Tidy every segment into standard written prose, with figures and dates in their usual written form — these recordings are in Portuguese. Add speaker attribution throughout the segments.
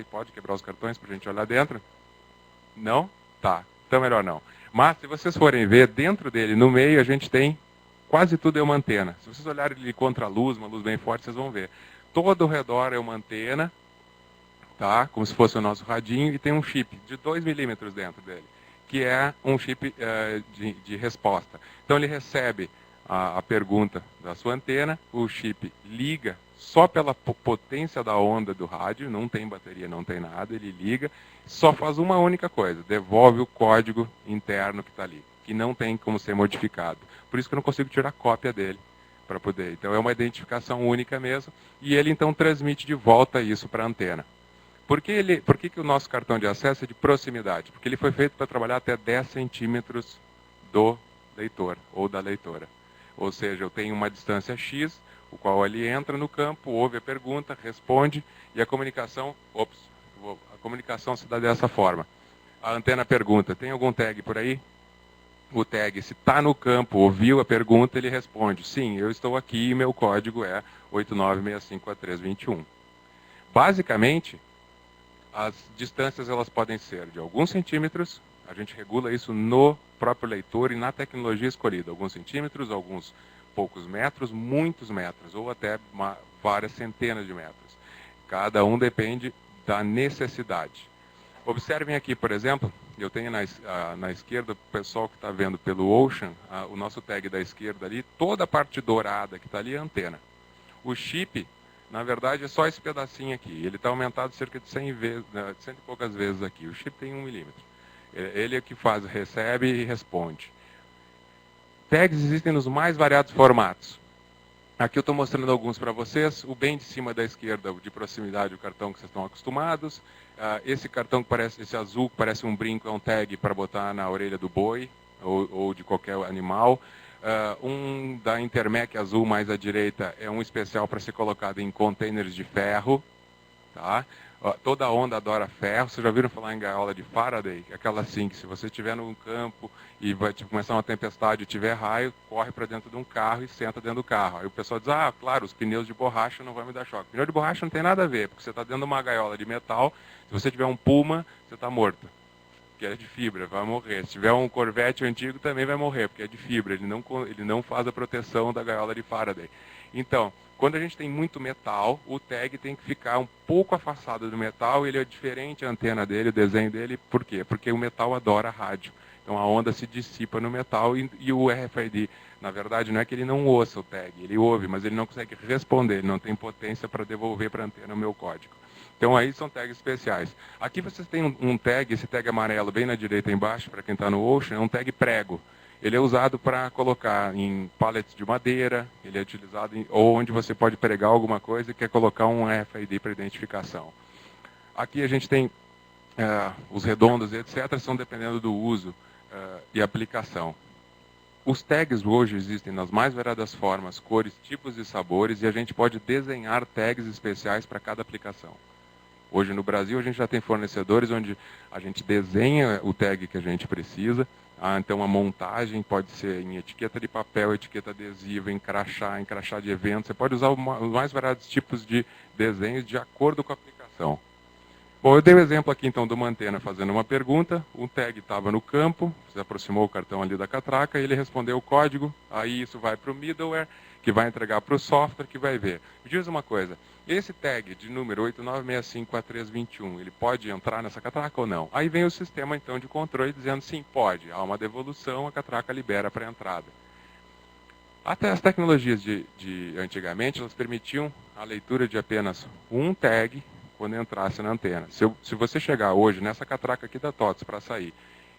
Speaker 1: Pode quebrar os cartões para a gente olhar dentro? Não? Tá, então melhor não. Mas se vocês forem ver, dentro dele, no meio, a gente tem quase tudo é uma antena. Se vocês olharem ele contra a luz, uma luz bem forte, vocês vão ver. Todo ao redor é uma antena, tá? Como se fosse o nosso radinho, e tem um chip de 2 milímetros dentro dele, que é um chip de resposta. Então ele recebe a pergunta da sua antena, o chip liga só pela potência da onda do rádio, não tem bateria, não tem nada, ele liga, só faz uma única coisa, devolve o código interno que está ali, que não tem como ser modificado. Por isso que eu não consigo tirar cópia dele para poder. Então é uma identificação única mesmo, e ele então transmite de volta isso para a antena. Por que o nosso cartão de acesso é de proximidade? Porque ele foi feito para trabalhar até 10 centímetros do leitor ou da leitora. Ou seja, eu tenho uma distância X, o qual ele entra no campo, ouve a pergunta, responde, e a comunicação se dá dessa forma. A antena pergunta, tem algum tag por aí? O tag, se está no campo, ouviu a pergunta, ele responde, sim, eu estou aqui e meu código é 89654321. Basicamente, as distâncias elas podem ser de alguns centímetros, a gente regula isso no próprio leitor e na tecnologia escolhida. Alguns centímetros, alguns poucos metros, muitos metros, ou até várias centenas de metros. Cada um depende da necessidade. Observem aqui, por exemplo, eu tenho na esquerda, o pessoal que está vendo pelo Ocean, o nosso tag da esquerda ali, toda a parte dourada que está ali é a antena. O chip, na verdade, é só esse pedacinho aqui. Ele está aumentado cerca de 100 vezes, 100 e poucas vezes aqui. O chip tem 1 milímetro. Ele é que faz, recebe e responde. Tags existem nos mais variados formatos. Aqui eu estou mostrando alguns para vocês. O bem de cima da esquerda, de proximidade, o cartão que vocês estão acostumados. Esse cartão que parece, esse azul que parece um brinco, é um tag para botar na orelha do boi ou de qualquer animal. Um da Intermec azul mais à direita é um especial para ser colocado em containers de ferro. Tá? Toda onda adora ferro. Vocês já viram falar em gaiola de Faraday? Aquela assim, que se você estiver num campo e vai começar uma tempestade e tiver raio, corre para dentro de um carro e senta dentro do carro. Aí o pessoal diz, claro, os pneus de borracha não vão me dar choque. Pneu de borracha não tem nada a ver, porque você está dentro de uma gaiola de metal. Se você tiver um Puma, você está morto, porque é de fibra, vai morrer. Se tiver um Corvette antigo, também vai morrer, porque é de fibra. Ele não faz a proteção da gaiola de Faraday. Então, quando a gente tem muito metal, o tag tem que ficar um pouco afastado do metal, ele é diferente a antena dele, o desenho dele. Por quê? Porque o metal adora rádio. Então a onda se dissipa no metal e o RFID, na verdade, não é que ele não ouça o tag, ele ouve, mas ele não consegue responder, ele não tem potência para devolver para a antena o meu código. Então aí são tags especiais. Aqui vocês têm um tag, esse tag amarelo bem na direita embaixo, para quem está no Ocean, é um tag prego. Ele é usado para colocar em pallets de madeira, ele é utilizado ou onde você pode pregar alguma coisa e quer colocar um RFID para identificação. Aqui a gente tem os redondos, etc., são dependendo do uso e aplicação. Os tags hoje existem nas mais variadas formas, cores, tipos e sabores, e a gente pode desenhar tags especiais para cada aplicação. Hoje no Brasil a gente já tem fornecedores onde a gente desenha o tag que a gente precisa. Então a montagem pode ser em etiqueta de papel, etiqueta adesiva, encrichá de evento. Você pode usar os mais variados tipos de desenhos de acordo com a aplicação. Bom, eu dei o exemplo aqui então de uma antena fazendo uma pergunta, o tag estava no campo, você aproximou o cartão ali da catraca, ele respondeu o código, aí isso vai para o middleware, que vai entregar para o software, que vai ver. Me diz uma coisa, esse tag de número 89654321, ele pode entrar nessa catraca ou não? Aí vem o sistema então de controle dizendo sim, pode, há uma devolução, a catraca libera para a entrada. Até as tecnologias de antigamente, elas permitiam a leitura de apenas um tag quando entrasse na antena. Se você chegar hoje nessa catraca aqui da TOTS para sair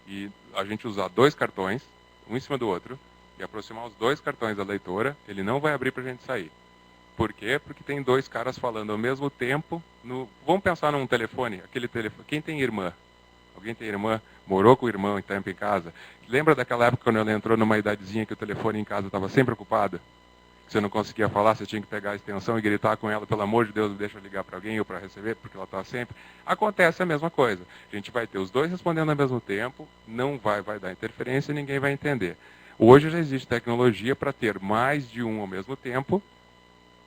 Speaker 1: e a gente usar 2 cartões, um em cima do outro, e aproximar os 2 cartões da leitora, ele não vai abrir para a gente sair. Por quê? Porque tem 2 caras falando ao mesmo tempo. Vamos pensar num telefone, aquele telefone. Quem tem irmã? Alguém tem irmã? Morou com o irmão em tempo em casa? Lembra daquela época quando ela entrou numa idadezinha que o telefone em casa estava sempre ocupado? Você não conseguia falar, você tinha que pegar a extensão e gritar com ela, pelo amor de Deus, deixa eu ligar para alguém ou para receber, porque ela está sempre. Acontece a mesma coisa. A gente vai ter os 2 respondendo ao mesmo tempo, não vai dar interferência e ninguém vai entender. Hoje já existe tecnologia para ter mais de um ao mesmo tempo,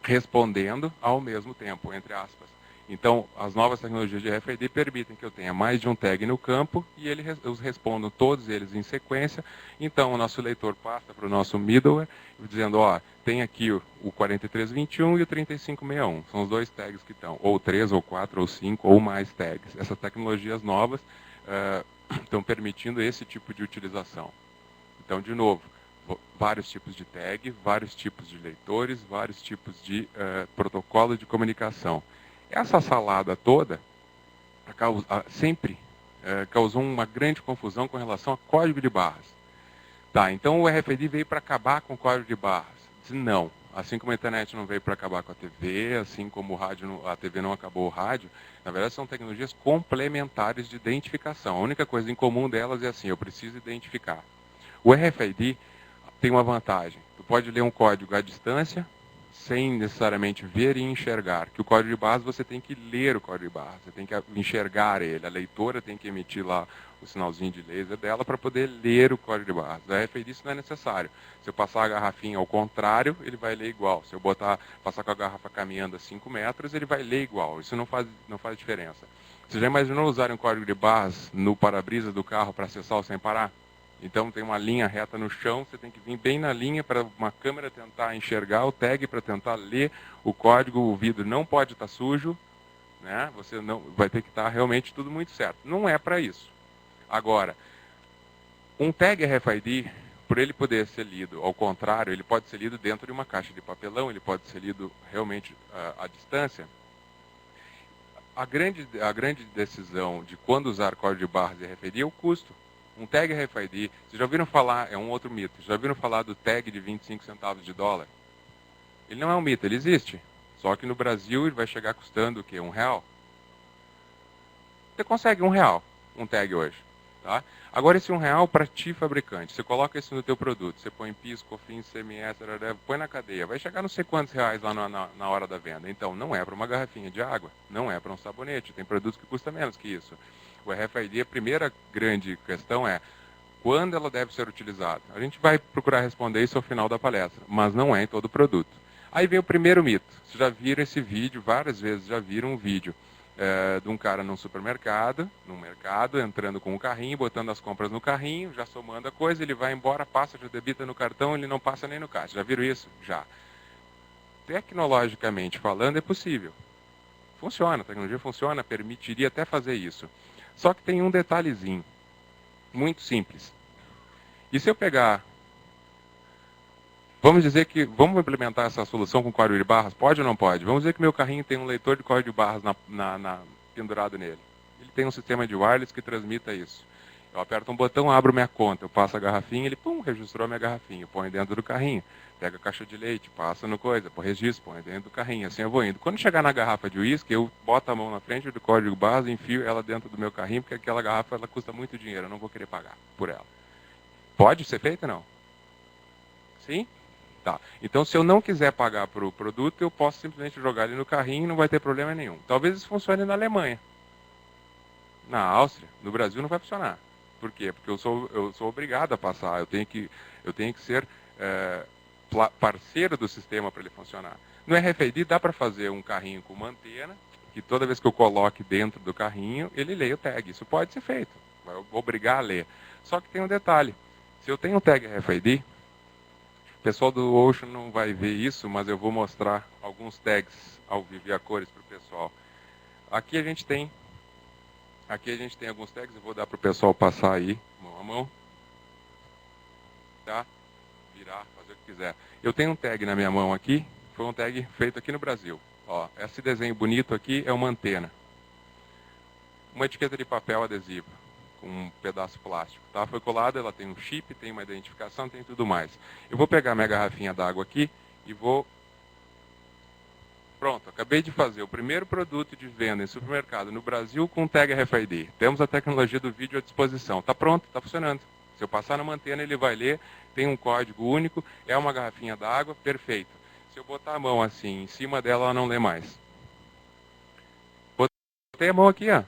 Speaker 1: respondendo ao mesmo tempo, entre aspas. Então, as novas tecnologias de RFID permitem que eu tenha mais de um tag no campo e os respondam todos eles em sequência. Então, o nosso leitor passa para o nosso middleware, dizendo, ó, tem aqui o 4321 e o 3561. São os dois tags que estão, ou 3, ou 4, ou 5, ou mais tags. Essas tecnologias novas estão permitindo esse tipo de utilização. Então, de novo, vários tipos de tag, vários tipos de leitores, vários tipos de protocolo de comunicação. Essa salada toda sempre causou uma grande confusão com relação a código de barras. Tá, então o RFID veio para acabar com o código de barras. Não. Assim como a internet não veio para acabar com a TV, assim como a TV não acabou o rádio, na verdade são tecnologias complementares de identificação. A única coisa em comum delas é assim, eu preciso identificar. O RFID tem uma vantagem. Tu pode ler um código à distância, sem necessariamente ver e enxergar. Que o código de barras você tem que ler o código de barras, você tem que enxergar ele. A leitora tem que emitir lá o sinalzinho de laser dela para poder ler o código de barras. No RFID isso não é necessário. Se eu passar a garrafinha ao contrário, ele vai ler igual. Se eu passar com a garrafa caminhando a 5 metros, ele vai ler igual. Isso não faz diferença. Você já imaginou usar um código de barras no para-brisa do carro para acessar o sem parar? Então tem uma linha reta no chão, você tem que vir bem na linha para uma câmera tentar enxergar o tag, para tentar ler o código, o vidro não pode estar sujo, né? Você não vai ter que estar realmente tudo muito certo. Não é para isso. Agora, um tag RFID, por ele poder ser lido, ao contrário, ele pode ser lido dentro de uma caixa de papelão, ele pode ser lido realmente à distância. A grande decisão de quando usar código de barras e RFID é o custo. Um tag RFID, vocês já ouviram falar, é um outro mito, já ouviram falar do tag de 25 centavos de dólar? Ele não é um mito, ele existe. Só que no Brasil ele vai chegar custando o quê? R$1? Você consegue R$1, um tag hoje. Tá? Agora esse R$1 para ti, fabricante, você coloca isso no teu produto, você põe PIS, COFINS, CMS, põe na cadeia, vai chegar não sei quantos reais lá na hora da venda. Então não é para uma garrafinha de água, não é para um sabonete, tem produtos que custam menos que isso. O RFID, a primeira grande questão é quando ela deve ser utilizada. A gente vai procurar responder isso ao final da palestra, mas não é em todo produto. Aí vem o primeiro mito. Vocês já viram esse vídeo, várias vezes já viram um vídeo de um cara num supermercado, entrando com um carrinho, botando as compras no carrinho, já somando a coisa, ele vai embora, passa, já debita no cartão, ele não passa nem no caixa. Já viram isso? Já. Tecnologicamente falando, é possível. Funciona, a tecnologia funciona, permitiria até fazer isso. Só que tem um detalhezinho, muito simples. E se eu pegar... Vamos implementar essa solução com código de barras? Pode ou não pode? Vamos dizer que meu carrinho tem um leitor de código de barras pendurado nele. Ele tem um sistema de wireless que transmita isso. Eu aperto um botão, abro minha conta, eu passo a garrafinha, ele registrou a minha garrafinha, põe dentro do carrinho, pega a caixa de leite, passa no coisa, registro, põe dentro do carrinho, assim eu vou indo. Quando chegar na garrafa de uísque, eu boto a mão na frente do código de barras e enfio ela dentro do meu carrinho, porque aquela garrafa ela custa muito dinheiro, eu não vou querer pagar por ela. Pode ser feito ou não? Sim? Tá. Então, se eu não quiser pagar para o produto, eu posso simplesmente jogar ele no carrinho e não vai ter problema nenhum. Talvez isso funcione na Alemanha. Na Áustria, no Brasil não vai funcionar. Por quê? Porque eu sou obrigado a passar. Eu tenho que ser parceiro do sistema para ele funcionar. No RFID dá para fazer um carrinho com uma antena, que toda vez que eu coloque dentro do carrinho, ele leia o tag. Isso pode ser feito. Vai obrigar a ler. Só que tem um detalhe. Se eu tenho um tag RFID, o pessoal do Ocean não vai ver isso, mas eu vou mostrar alguns tags ao vivo e a cores para o pessoal. Aqui a gente tem alguns tags, eu vou dar para o pessoal passar aí, mão a mão. Tá? Virar, fazer o que quiser. Eu tenho um tag na minha mão aqui, foi um tag feito aqui no Brasil. Ó, esse desenho bonito aqui é uma antena. Uma etiqueta de papel adesivo, com um pedaço plástico. Tá? Foi colada, ela tem um chip, tem uma identificação, tem tudo mais. Eu vou pegar minha garrafinha d'água aqui e vou... Pronto, acabei de fazer o primeiro produto de venda em supermercado no Brasil com tag RFID. Temos a tecnologia do vídeo à disposição. Está pronto, está funcionando. Se eu passar numa antena, ele vai ler, tem um código único, é uma garrafinha d'água, perfeito. Se eu botar a mão assim, em cima dela, ela não lê mais. Botei a mão aqui, ó.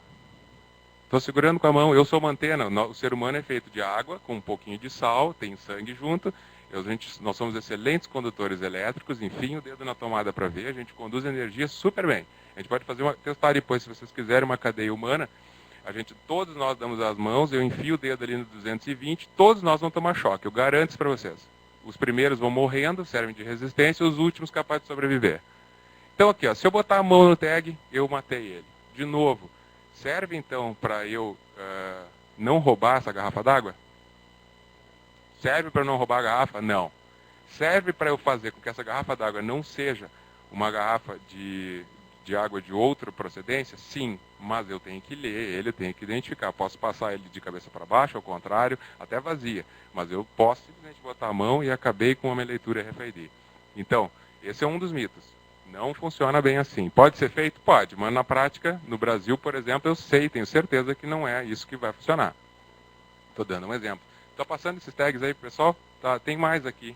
Speaker 1: Estou segurando com a mão, eu sou uma antena. O ser humano é feito de água, com um pouquinho de sal, tem sangue junto. Nós somos excelentes condutores elétricos, enfim, o dedo na tomada para ver, a gente conduz energia super bem. A gente pode testar depois, se vocês quiserem, uma cadeia humana. Todos nós damos as mãos, eu enfio o dedo ali no 220, todos nós vamos tomar choque, eu garanto isso para vocês. Os primeiros vão morrendo, servem de resistência, os últimos capazes de sobreviver. Então aqui, ó, se eu botar a mão no tag, eu matei ele. De novo, serve então para eu não roubar essa garrafa d'água? Serve para não roubar a garrafa? Não. Serve para eu fazer com que essa garrafa d'água não seja uma garrafa de água de outra procedência? Sim, mas eu tenho que ler ele, eu tenho que identificar. Posso passar ele de cabeça para baixo, ao contrário, até vazia. Mas eu posso simplesmente botar a mão e acabei com a minha leitura RFID. Então, esse é um dos mitos. Não funciona bem assim. Pode ser feito? Pode, mas na prática, no Brasil, por exemplo, eu sei, tenho certeza que não é isso que vai funcionar. Estou dando um exemplo. Estou passando esses tags aí, pessoal? Tá, tem mais aqui.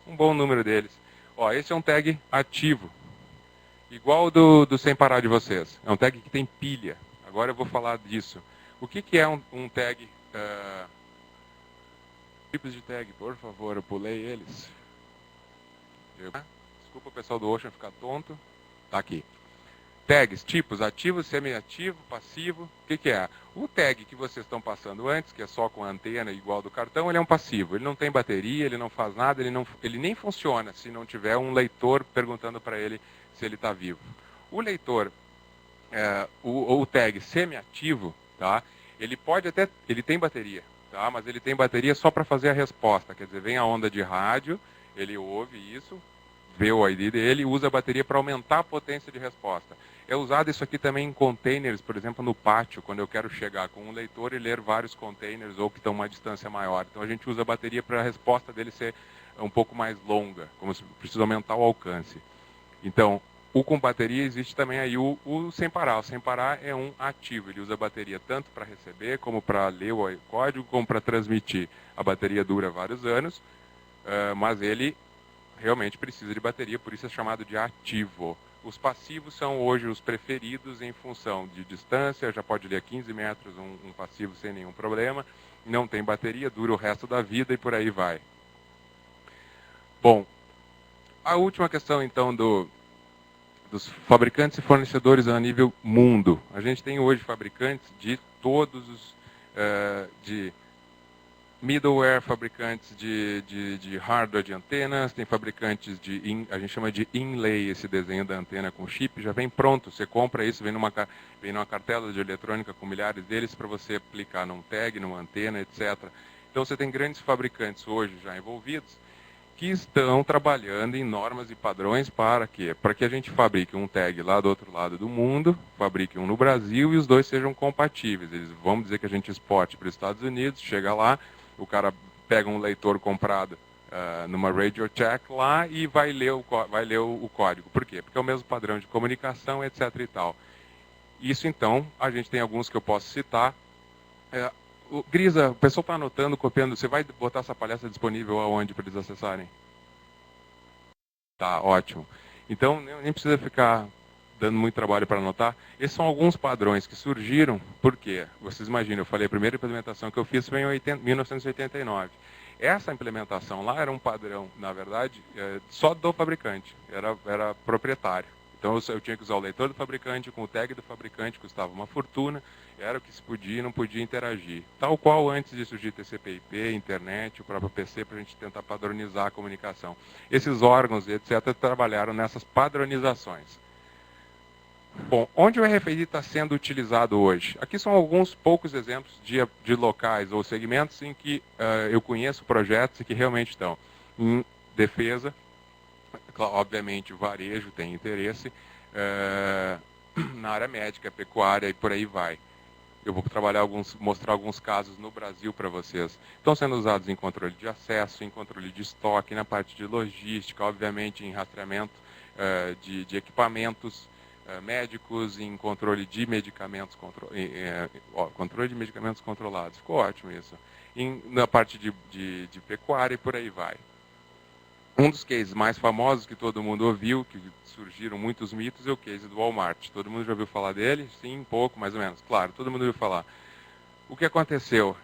Speaker 1: Um bom número deles. Ó, esse é um tag ativo. Igual o do sem parar de vocês. É um tag que tem pilha. Agora eu vou falar disso. O que é um tag? Tipos de tag, por favor, eu pulei eles. Desculpa o pessoal do Ocean ficar tonto. Tá aqui. Tags, tipos, ativo, semi-ativo, passivo. O que é? O tag que vocês estão passando antes, que é só com a antena igual do cartão, ele é um passivo. Ele não tem bateria, ele não faz nada, ele nem funciona se não tiver um leitor perguntando para ele se ele está vivo. O leitor, o tag semi-ativo, tá? Ele tem bateria, tá? Mas ele tem bateria só para fazer a resposta. Quer dizer, vem a onda de rádio, ele ouve isso, vê o ID dele e usa a bateria para aumentar a potência de resposta. É usado isso aqui também em containers, por exemplo, no pátio, quando eu quero chegar com um leitor e ler vários containers ou que estão a uma distância maior. Então a gente usa a bateria para a resposta dele ser um pouco mais longa, como se precisa aumentar o alcance. Então, o com bateria existe também aí o sem parar. O sem parar é um ativo, ele usa a bateria tanto para receber, como para ler o código, como para transmitir. A bateria dura vários anos, mas ele realmente precisa de bateria, por isso é chamado de ativo. Os passivos são hoje os preferidos em função de distância, já pode ler a 15 metros um passivo sem nenhum problema, não tem bateria, dura o resto da vida e por aí vai. Bom, a última questão então dos fabricantes e fornecedores a nível mundo. A gente tem hoje fabricantes de todos os, de middleware, fabricantes de hardware de antenas, tem fabricantes a gente chama de inlay, esse desenho da antena com chip, já vem pronto, você compra isso, vem numa cartela de eletrônica com milhares deles para você aplicar num tag, numa antena, etc. Então você tem grandes fabricantes hoje já envolvidos que estão trabalhando em normas e padrões para quê? Para que a gente fabrique um tag lá do outro lado do mundo, fabrique um no Brasil e os dois sejam compatíveis. Vamos dizer que a gente exporte para os Estados Unidos, chega lá, o cara pega um leitor comprado numa Radio Check lá e vai ler o código. Por quê? Porque é o mesmo padrão de comunicação, etc. e tal. Isso, então, a gente tem alguns que eu posso citar. Grisa, o pessoal está anotando, copiando. Você vai botar essa palestra disponível aonde para eles acessarem? Tá, ótimo. Então, nem precisa ficar dando muito trabalho para anotar. Esses são alguns padrões que surgiram, por quê? Vocês imaginam, eu falei, a primeira implementação que eu fiz foi em 1989. Essa implementação lá era um padrão, na verdade, só do fabricante, era proprietário. Então eu tinha que usar o leitor do fabricante com o tag do fabricante, custava uma fortuna, era o que se podia e não podia interagir. Tal qual antes de surgir TCP/IP, internet, o próprio PC, para a gente tentar padronizar a comunicação. Esses órgãos, etc., trabalharam nessas padronizações. Bom, onde o RFID está sendo utilizado hoje? Aqui são alguns poucos exemplos de locais ou segmentos em que eu conheço projetos e que realmente estão em defesa. Obviamente, o varejo tem interesse, na área médica, pecuária e por aí vai. Eu vou mostrar alguns casos no Brasil para vocês. Estão sendo usados em controle de acesso, em controle de estoque, na parte de logística, obviamente em rastreamento de equipamentos médicos, em controle de medicamentos, controle de medicamentos controlados. Ficou ótimo isso. Na parte de pecuária e por aí vai. Um dos cases mais famosos que todo mundo ouviu, que surgiram muitos mitos, é o case do Walmart. Todo mundo já ouviu falar dele? Sim, pouco, mais ou menos. Claro, todo mundo ouviu falar. O que aconteceu?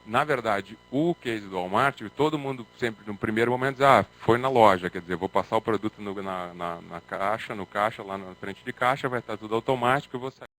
Speaker 1: Na verdade, o case do Walmart, todo mundo sempre no primeiro momento diz, foi na loja, quer dizer, vou passar o produto na caixa, no caixa, lá na frente de caixa, vai estar tudo automático, eu vou sair.